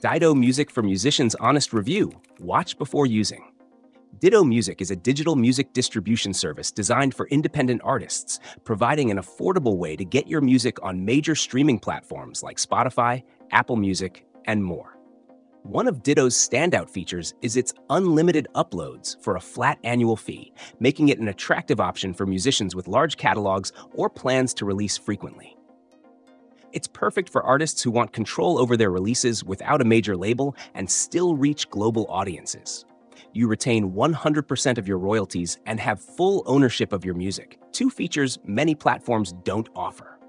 Ditto Music for Musicians Honest Review. Watch before using. Ditto Music is a digital music distribution service designed for independent artists, providing an affordable way to get your music on major streaming platforms like Spotify, Apple Music, and more. One of Ditto's standout features is its unlimited uploads for a flat annual fee, making it an attractive option for musicians with large catalogs or plans to release frequently. It's perfect for artists who want control over their releases without a major label and still reach global audiences. You retain 100% of your royalties and have full ownership of your music, two features many platforms don't offer.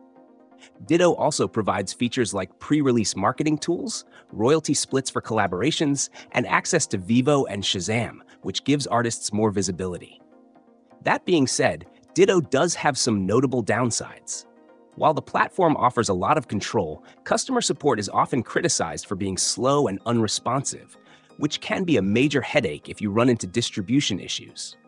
Ditto also provides features like pre-release marketing tools, royalty splits for collaborations, and access to Vivo and Shazam, which gives artists more visibility. That being said, Ditto does have some notable downsides. While the platform offers a lot of control, customer support is often criticized for being slow and unresponsive, which can be a major headache if you run into distribution issues.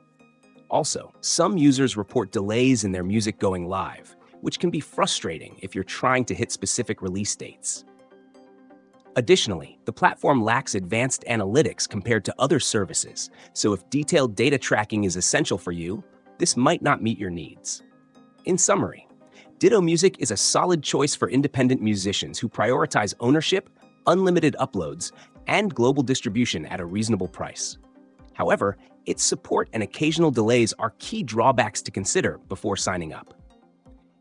Also, some users report delays in their music going live, which can be frustrating if you're trying to hit specific release dates. Additionally, the platform lacks advanced analytics compared to other services, so if detailed data tracking is essential for you, this might not meet your needs. In summary, Ditto Music is a solid choice for independent musicians who prioritize ownership, unlimited uploads, and global distribution at a reasonable price. However, its support and occasional delays are key drawbacks to consider before signing up.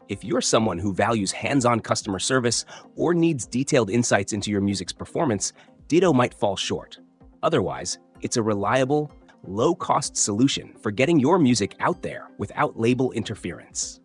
If you're someone who values hands-on customer service or needs detailed insights into your music's performance, Ditto might fall short. Otherwise, it's a reliable, low-cost solution for getting your music out there without label interference.